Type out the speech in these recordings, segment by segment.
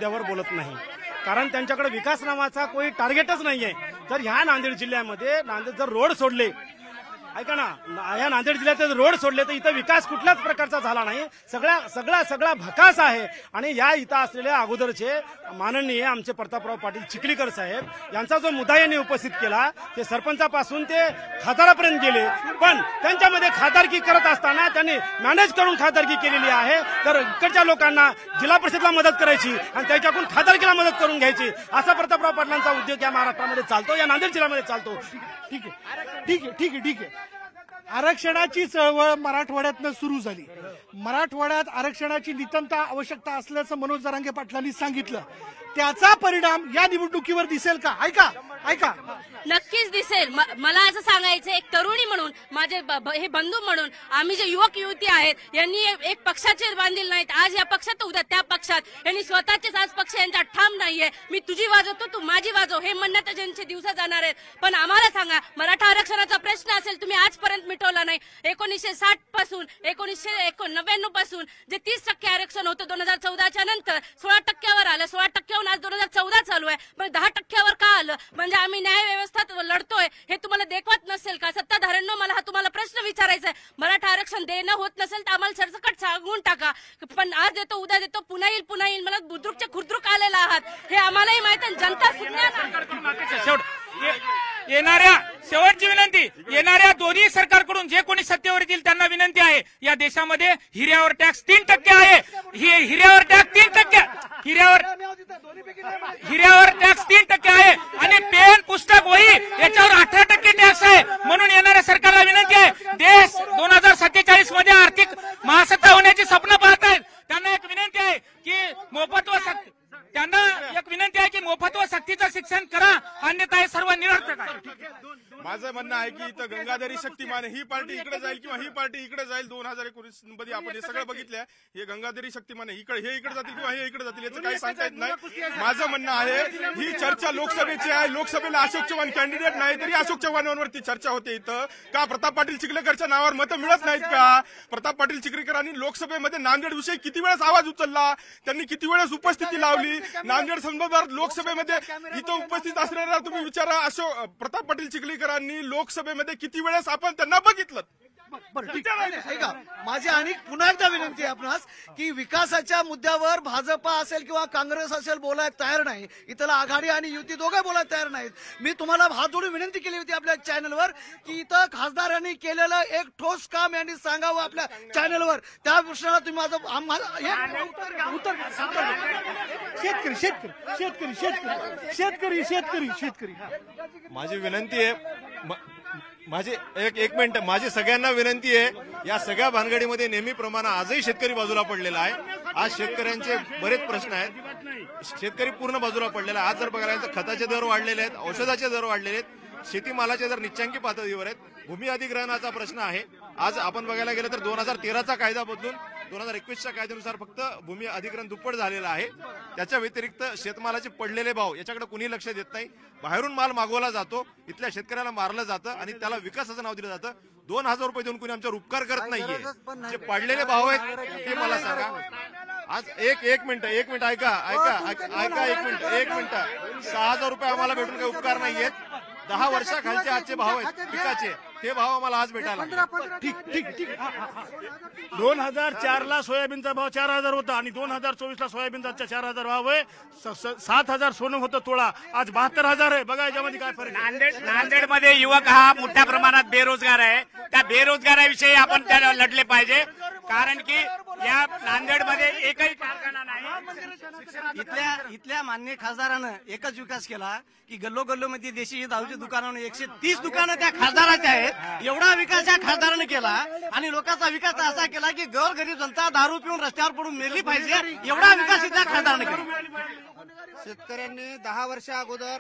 मुद्द्यावर बोलत नाही, कारण त्यांच्याकडे विकास नावाचा कोणी टार्गेटच नाहीये. तर ह्या नांदेड जिल्ह्यामध्ये जर रोड सोडले, ऐका ना, या नांदेड जिल्ह्यात रोड सोडले तर इथं विकास कुठल्याच प्रकारचा झाला नाही. सगळा भकास आहे. आणि या इथं असलेल्या अगोदरचे माननीय आमचे प्रतापराव पाटील चिखलीकर साहेब यांचा जो मुद्दा यांनी उपस्थित केला ते सरपंचापासून ते खासदारापर्यंत गेले, पण त्यांच्यामध्ये खासदारकी करत असताना त्यांनी मॅनेज करून खासदारकी केलेली आहे. तर इकडच्या लोकांना जिल्हा परिषदला मदत करायची आणि त्याच्याकडून खासदारकीला मदत करून घ्यायची, असा प्रतापराव पाटलांचा उद्योग या महाराष्ट्रामध्ये चालतो, या नांदेड जिल्ह्यामध्ये चालतो. ठीक आहे, ठीक आहे, ठीक आहे, ठीक आहे. आरक्षणाची चळवळ मराठवाड्यातनं सुरू झाली. मराठवाड्यात आरक्षणाची नितांत आवश्यकता असल्याचं मनोज जरांगे पाटलांनी सांगितलं. त्याचा परिणाम या निवडणुकीवर दिसेल का? ऐका ऐका, नक्कीच दिसेल. मला असं सांगायचं, एक तरुणी म्हणून, माझे हे बंधू म्हणून, आम्ही जे युवक युवती आहेत यांनी एक पक्षाचे बांधील नाहीत. आज या पक्षात उद्या त्या पक्षात, यांनी स्वतःचेच आज पक्ष यांचा ठाम नाहीये. मी तुझी वाजवतो तू माझी वाजव हे म्हणण्यात ज्यांचे दिवस जाणार आहेत. पण आम्हाला सांगा, मराठा आरक्षणाचा प्रश्न असेल तुम्ही आजपर्यंत मिटवला नाही. 1960 पासून 1999 पासून जे 30% आरक्षण होतं 2014च्या नंतर 16%वर आलं. 16%वरून आज 2014 चालू आहे. पण 10%वर का आलं? म्हणजे आम्ही न्याय व्यवस्थेत लढतोय हे तुम्हाला देखवत नसेल का? सत्ताधाऱ्यांनो, मला हा तुम्हाला प्रश्न विचारायचा आहे. मराठा आरक्षण देणं होत नसेल तर आम्हाला सरसकट सांगून टाका. पण आज देतो उद्या देतो, पुन्हा येईल मला बुद्रुकचे खुर्द्रुक आलेला आहात हे आम्हालाही माहित आहे. जनता सुज्ञान येणाऱ्या शेवटची विनंती, येणाऱ्या दोन्ही सरकारकडून जे कोणी सत्तेवर येतील त्यांना विनंती आहे, या देशामध्ये हिऱ्यावर टॅक्स 3% आहे. हिऱ्यावर टॅक्स 3%, हिऱ्यावर टॅक्स 3% आहे आणि पेन पुस्तक वही याच्यावर 18% टॅक्स आहे. म्हणून येणाऱ्या सरकारला विनंती आहे, देश 2047 मध्ये आर्थिक महासत्ता होण्याची स्वप्न पाहत आहेत. त्यांना एक विनंती आहे की मोफत व सक्तीचं शिक्षण करा, अन्यथा हे सर्व निरर्थक आहे. माझं म्हणणं आहे की इथं गंगाधरी शक्तिमान ही पार्टी इकडे जाईल किंवा ही पार्टी इकडे जाईल. 2019 मध्ये आपण हे सगळं बघितलंय. हे गंगाधरी शक्तिमान हे इकडे जातील किंवा हे इकडे जातील याचं काही सांगता येत नाही. माझं म्हणणं आहे, ही चर्चा लोकसभेची आहे. लोकसभेला अशोक चव्हाण कॅन्डिडेट नाही तरी अशोक चव्हाणांवरती चर्चा होते. इथं का प्रताप पाटील चिखलीकरच्या नावावर मतं मिळत नाहीत का? प्रताप पाटील चिखलीकरांनी लोकसभेमध्ये नांदेड विषयी किती वेळेस आवाज उचलला, त्यांनी किती वेळेस उपस्थिती लावली नांदेड संदर्भात लोकसभेमध्ये. इथं उपस्थित असणारा तुम्ही विचारा, प्रताप पाटील चिखलीकरांनी लोकसभेमध्ये किती वेळेस आपण त्यांना बघितलं. माझी आणि पुन्हा एकदा विनंती आहे आपणास की विकासाच्या मुद्द्यावर भाजपा असेल किंवा काँग्रेस असेल बोलायला तयार नाही. इथला आघाडी आणि युती दोघे बोलायला तयार नाहीत. मी तुम्हाला हात जोडून विनंती केली होती आपल्या चॅनलवर की इथं खासदारांनी केलेलं एक ठोस काम यांनी सांगावं आपल्या चॅनलवर. त्या प्रश्नाला तुम्ही माझं उत्तर शेतकरी शेतकरी शेतकरी शेतकरी शेतकरी शेतकरी माझी विनंती आहे, माझी एक मिनिट, माझी सगळ्यांना विनंती आहे, या सगळ्या भानगडीमध्ये नेहमीप्रमाणे आजही शेतकरी बाजूला पडलेला आहे. आज शेतकऱ्यांचे बरेच प्रश्न आहेत, शेतकरी पूर्ण बाजूला पडलेला आहे. आज जर बघायला तर खताचे दर वाढलेले आहेत, औषधाचे दर वाढलेले आहेत, शेतीमालाचे दर निच्चांकी पातळीवर आहेत. भूमी अधिग्रहणाचा प्रश्न आहे. आज आपण बघायला गेलं तर 2013चा कायदा बदलून 2021च्या कायद्यानुसार फक्त भूमी अधिग्रहण दुप्पट झालेलं आहे. त्याच्या व्यतिरिक्त शेतमालाचे पडलेले भाव याच्याकडे कुणी लक्ष देत नाही. बाहेरून माल मागवला जातो, इथल्या शेतकऱ्याला मारलं जातं आणि त्याला विकासाचं नाव दिलं जातं. 2000 रुपये देऊन कुणी आमच्यावर उपकार करत नाहीये. जे पडलेले भाव आहेत ते मला सांगा. आज एक मिनिट ऐका 6000 रुपये आम्हाला भेटून काही उपकार नाहीयेत. 10 वर्षाखालचे आजचे भाव आहेत पिकाचे, ते भाव आम्हाला आज भेटायला. ठीक ठीक ठीक 2004ला सोयाबीनचा भाव 4000 होता आणि 2024ला सोयाबीनचा 4000 भाव आहे. 7000 सोनं होतं तोळा, आज 72000 आहे. बघा याच्यामध्ये काय फरक. नांदेडमध्ये युवक हा मोठ्या प्रमाणात बेरोजगार आहे. त्या बेरोजगाराविषयी आपण त्याला लढले पाहिजे, कारण की या नांदेडमध्ये एकही कारखाना नाही. इथल्या माननीय खासदारानं एकच विकास केला की गल्लोगल्लोमध्ये देशी दारूची दुकानं 130 दुकानं त्या खासदाराच्या आहेत. एवढा विकास या खासदारानं केला आणि लोकांचा विकास असा केला की गोरगरीब जनता दारू पिऊन रस्त्यावर पडून मेली पाहिजे, एवढा विकास इथल्या खासदारानं केला. शेतकऱ्यांनी 10 वर्षा अगोदर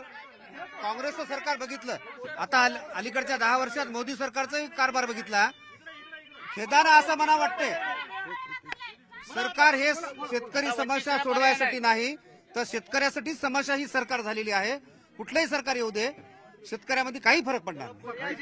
काँग्रेसचं सरकार बघितलं, आता अलीकडच्या 10 वर्षात मोदी सरकारचाही कारभार बघितला. खेदानं असं मला वाटतंय, सरकार हे शेतकरी समस्या सोडवायसाठी नाही तर शेतकऱ्यासाठी समस्या ही सरकार झालेली आहे. कुठलंही सरकार येऊ दे, शेतकऱ्यामध्ये काही फरक पडणार नाही.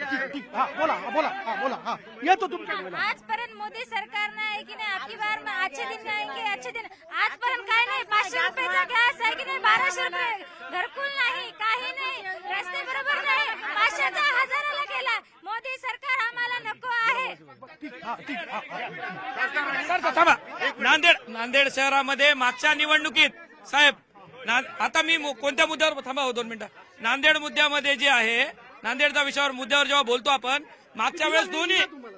आजपर्यंत मोदी सरकार नाही की नाही, आपकी बार में अच्छे दिन आएंगे, अच्छे दिन. आजपर्यंत काय नाही, 500 रुपयाचा गॅस की नाही? 1200 रुपये घरकुल नाही, काही नाही, रस्ते बरोबर नाही, 500चा 1000ला गेला. मोदी सरकार आम्हाला नको आहे. थांबा. नांदेड शहरामध्ये मागच्या निवडणुकीत साहेब आता मी कोणत्या मुद्द्यावर थांबा 2 मिनिटं. नांदेड मुद्द्यामध्ये जे आहे, नांदेडच्या मुद्द्यावर जेव्हा बोलतो आपण, मागच्या वेळेस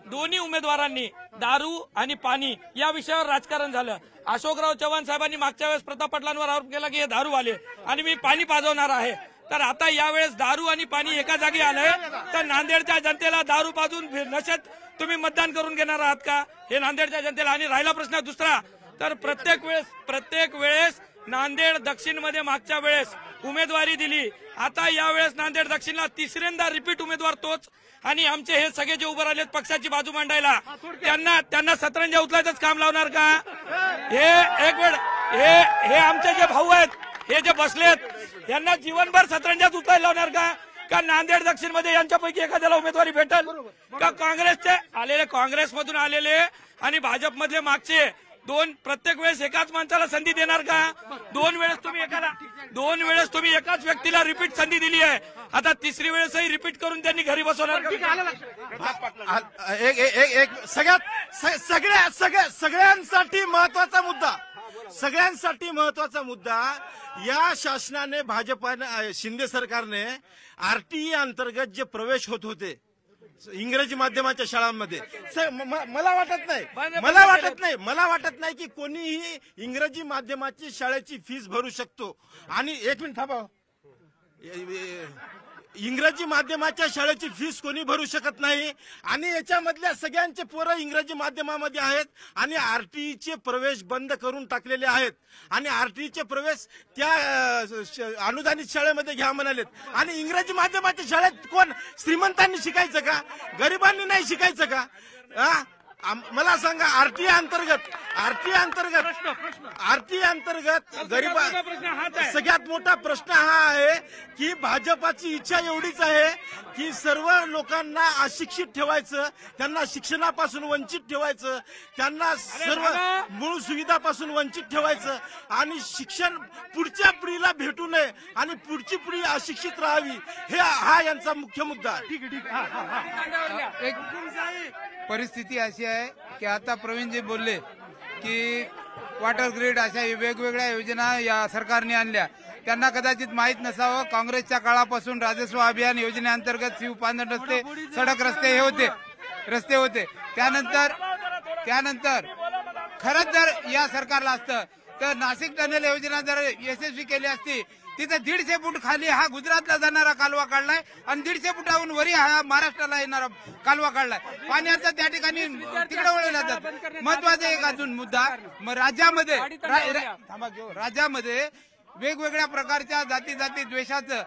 दोन्ही उमेदवारांनी दारू आणि पाणी या विषयावर राजकारण झालं. अशोकराव चव्हाण साहेबांनी मागच्या वेळेस प्रताप पाटलांवर आरोप केला की हे दारूवाले आणि मी पाणी पाजवणार आहे. तर आता यावेळेस दारू आणि पाणी एका जागी आलंय, तर नांदेडच्या जनतेला दारू पाजून नशेत तुम्ही मतदान करून घेणार आहात का? हे नांदेडच्या जनतेला. आणि राहिला प्रश्न दुसरा, तर प्रत्येक वेळेस नांदेड दक्षिण मध्ये मागच्या वेळेस उमेदवारी दिली, आता यावेळेस नांदेड दक्षिणला तिसऱ्यांदा रिपीट उमेदवार तोच. आणि आमचे हे सगळे जे उभे राहिलेत पक्षाची बाजू मांडायला, त्यांना सतरंजा उचलायचंच काम लावणार का? हे एक वेळ हे आमचे जे भाऊ आहेत, हे जे बसलेत, यांना जीवनभर सतरंजाच उचलायला लावणार का? का नांदेड दक्षिण मध्ये यांच्यापैकी एखाद्याला उमेदवारी भेटेल का? काँग्रेसमधून आलेले आणि भाजपमधले मागचे प्रत्येक वेळेस एकाच माणसाला संधी देणार का? 2 वेळेस तुम्ही एकाच व्यक्तीला रिपीट संधी दिली आहे, आता तिसरी वेळेसही रिपीट करून त्यांनी घरी बसवणार का? सगळ्यांसाठी महत्वाचा मुद्दा या शासनाने, भाजपाने, शिंदे सरकारने आरटीई अंतर्गत जे प्रवेश होत होते इंग्रजी माध्यमाच्या शाळांमध्ये, मला वाटत नाही की कोणीही इंग्रजी माध्यमाची शाळेची फीस भरू शकतो. आणि 1 मिनिट थांबा. इंग्रजी माध्यमाच्या शाळेची फीस कोणी भरू शकत नाही आणि याच्यामधल्या सगळ्यांचे पोरं इंग्रजी माध्यमामध्ये आहेत आणि आरटीईचे प्रवेश बंद करून टाकलेले आहेत आणि आरटीईचे प्रवेश त्या अनुदानित शाळेमध्ये घ्या म्हणालेत. आणि इंग्रजी माध्यमाच्या शाळेत कोण श्रीमंतांनी शिकायचं का? गरिबांनी नाही शिकायचं का? मला सांगा, आरटीई अंतर्गत गरीबा सगळ्यात मोठा प्रश्न हा आहे की भाजपाची इच्छा एवढीच आहे की सर्व लोकांना अशिक्षित ठेवायचं, त्यांना शिक्षणापासून वंचित ठेवायचं, त्यांना सर्व मूळ सुविधापासून वंचित ठेवायचं आणि शिक्षण पुढच्या पिढीला भेटू नये आणि पुढची पिढी अशिक्षित राहावी, हा यांचा मुख्य मुद्दा आहे. परिस्थिती अशी आहे की आता प्रवीणजी बोलले की वॉटर ग्रीड अशा वेगवेगळ्या योजना या सरकारने आणल्या, त्यांना कदाचित माहीत नसावं. काँग्रेसच्या काळापासून राजस्व अभियान योजनेअंतर्गत शिवपांधन रस्ते, सडक रस्ते रस्ते होते. त्यानंतर खरंच जर या सरकारला असतं तर नाशिक टनेल योजना जर यशस्वी केली असती, तिथे 150 फूट खाली हा गुजरातला जाणारा कालवा काढलाय आणि 150 फुटाहून वरी हा महाराष्ट्राला येणारा कालवा काढलाय. पाण्याचा त्या ठिकाणी तिकडे वळवला जातं. महत्वाचा एक अजून मुद्दा, मग राज्यामध्ये वेगवेगळ्या प्रकारच्या जाती द्वेषाचं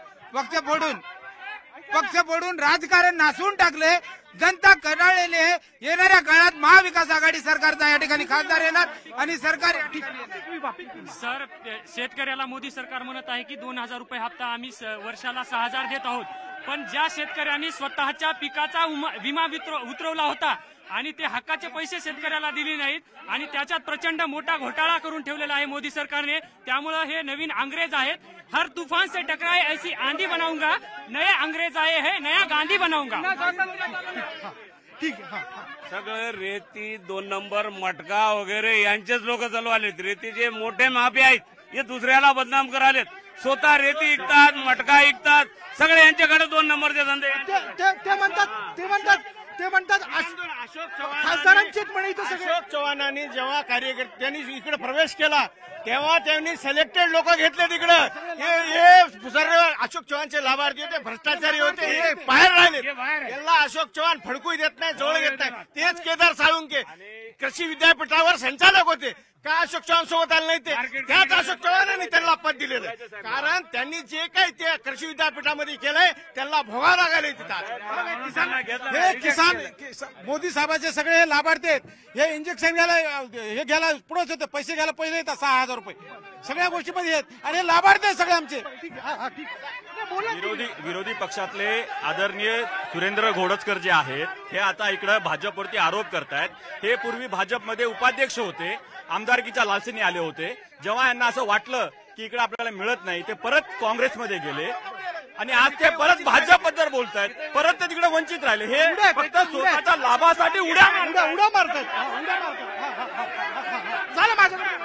पक्ष फोडून राजकारण नासून टाकले. जनता कडाळलेली आहे. येणाऱ्या काळात महाविकास आघाडी सरकारचा या ठिकाणी खासदार येणार आणि सरकार सर, शेतकऱ्याला मोदी सरकार म्हणत आहे की 2000 रुपये हप्ता आम्ही वर्षाला 6000 देत आहोत, पण ज्या शेतकऱ्यांनी स्वतःच्या पिकाचा विमा उतरवला होता आणि ते हक्काचे पैसे शेतकऱ्याला दिले नाहीत आणि त्याच्यात प्रचंड मोठा घोटाळा करून ठेवलेला आहे मोदी सरकारने. त्यामुळे हे नवीन अंग्रेज आहेत. हर तूफान से टकराए ऐसी आंधी बनाऊंगा, नए अंग्रेज आए हैं, नया गांधी बनाऊंगा. सगळं रेती 2 नंबर मटका वगैरे यांचेच लोक चालवालेत. रेतीचे मोठे माफी आहेत, हे दुसऱ्याला बदनाम करालेत. स्वतः रेती विकतात, मटका विकतात, सगळे यांच्याकडे 2 नंबरचे धंदे. ते म्हणतात खासदारांचेच म्हणे. अशोक चव्हाणांनी जेव्हा कार्यकर्त्यांनी इकडे प्रवेश केला तेव्हा त्यांनी सिलेक्टेड लोक घेतले तिकडं. हे सर्व अशोक चव्हाणचे लाभार्थी होते, भ्रष्टाचारी होते, हे बाहेर राहिले. यांना अशोक चव्हाण फडकू देत नाही, जवळ घेत नाही. तेच केदार साळुंके कृषी विद्यापीठावर संचालक होते, का अशोक चव्हाण सोबत आले नाही? त्याच अशोक चव्हाणांनी त्यांना पद दिलेलं, कारण त्यांनी जे काही ते कृषी विद्यापीठामध्ये केलंय त्यांना भोगा लागायला तिथं. हे किसान मोदी साहेबांचे सगळे लाभार्थी आहेत. हे इंजेक्शन घ्यायला पुढेच होते, पैसे घ्यायला पहिले येतात 6000 रुपये, सगळ्या गोष्टीमध्ये आहेत आणि हे लाभार्थी आहेत सगळे आमचे. विरोधी पक्षातले आदरणीय सुरेंद्र घोडजकर जे आहेत, हे आता इकडे भाजपवरती आरोप करतायत. हे पूर्वी भाजपमध्ये उपाध्यक्ष होते, आमदारकीच्या लालसेने आले होते. जेव्हा यांना असं वाटलं की इकडे आपल्याला मिळत नाही, ते परत काँग्रेसमध्ये गेले आणि आज ते परत भाजपबद्दल बोलतायत, परत ते तिकडे वंचित राहिले. हे फक्त स्वतःच्या लाभासाठी उड्या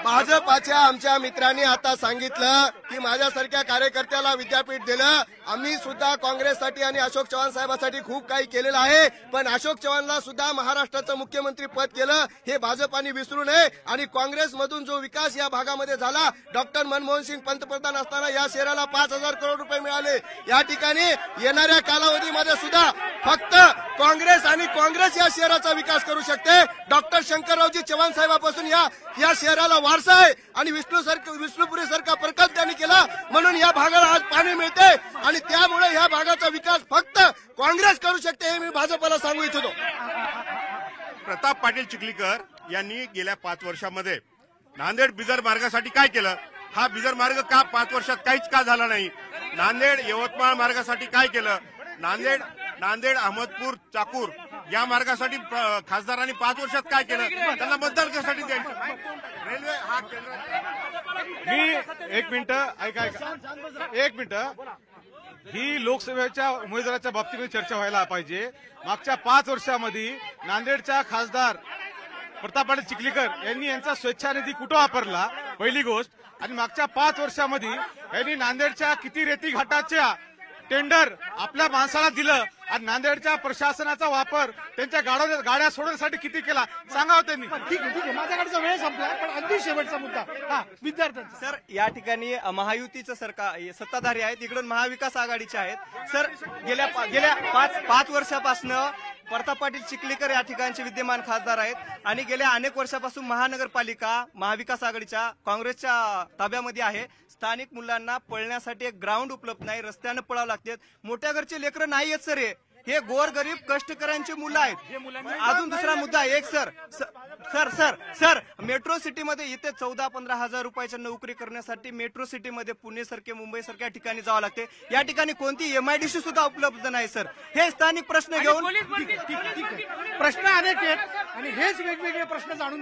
भाजपाच्या आमच्या मित्रांनी आता सांगितलं की माझ्यासारख्या कार्यकर्त्याला विद्यापीठ दिलं. आम्ही सुद्धा काँग्रेससाठी आणि अशोक चव्हाण साहेबांसाठी खूप काही केलेलं आहे, पण अशोक चव्हाणला सुद्धा महाराष्ट्राचं मुख्यमंत्री पद केलं हे भाजपाने विसरू नये. आणि काँग्रेसमधून जो विकास या भागामध्ये झाला, डॉक्टर मनमोहन सिंग पंतप्रधान असताना या शहराला 5,000 करोड रुपये मिळाले. या ठिकाणी येणाऱ्या कालावधीमध्ये सुद्धा फक्त काँग्रेस आणि काँग्रेस या शहराचा विकास करू शकते. डॉक्टर शंकररावजी चव्हाण साहेबांपासून या शहराला वारसा आहे आणि विष्णुपुरी सारखा प्रकल्प त्यांनी केला, म्हणून या भागाला आज पाणी मिळते आणि त्यामुळे या भागाचा विकास फक्त काँग्रेस करू शकते हे मी भाजपला सांगू इच्छितो. प्रताप पाटील चिखलीकर यांनी गेल्या 5 वर्षामध्ये नांदेड बिदर मार्गासाठी काय केलं? हा बिदर मार्ग का 5 वर्षात काहीच का झाला नाही? नांदेड यवतमाळ मार्गासाठी काय केलं? नांदेड अहमदपूर चाकूर या मार्गासाठी खासदारांनी 5 वर्षात काय केलं? त्यांना मतदान कशासाठी द्यायचं? रेल्वे हा मी एक मिनिट ऐका एक मिनिट, ही लोकसभेच्या उमेदवाराच्या बाबतीमध्ये चर्चा व्हायला पाहिजे. मागच्या 5 वर्षामध्ये नांदेडच्या खासदार प्रताप पाटील चिखलीकर यांनी यांचा स्वेच्छानिधी कुठं वापरला पहिली गोष्ट, आणि मागच्या 5 वर्षामध्ये यांनी नांदेडच्या किती रेती घाटाच्या टेंडर आपल्या माणसाला दिलं आणि नांदेडच्या प्रशासनाचा वापर त्यांच्या गाड्या सोडण्यासाठी किती केला सांगावं त्यांनी. ठीक आहे, माझ्याकडचा वेळ संपला, पण अगदी शेवटचा मुद्दा विद्यार्थ्यांचा. सर, या ठिकाणी महायुतीचं सरकार सत्ताधारी आहेत, इकडून महाविकास आघाडीचे आहेत. सर, गेल्या 5 वर्षापासून प्रताप पाटील चिखलीकर या ठिकाणचे विद्यमान खासदार आहेत आणि गेल्या अनेक वर्षापासून महानगरपालिका महाविकास आघाडीच्या काँग्रेसच्या ताब्यामध्ये आहे. स्थानिक मुलांना पळण्यासाठी एक ग्राउंड उपलब्ध नाही, रस्त्यानं पळावं लागतात. मोठ्या घरचे लेकरं नाही आहेत सर, हे गोरगरीब कष्टकऱ्यांची मुलं आहेत. अजून दुसरा मुद्दा एक सर मेट्रो सिटीमध्ये इथे 14-15 हजार रुपयाच्या नोकरी करण्यासाठी मेट्रो सिटीमध्ये पुणे सारखे मुंबई सारख्या ठिकाणी जावं लागते. या ठिकाणी कोणती MIDC सुद्धा उपलब्ध नाही सर. हे स्थानिक प्रश्न घेऊन प्रश्न अनेक आहेत आणि हेच वेगवेगळे प्रश्न जाणून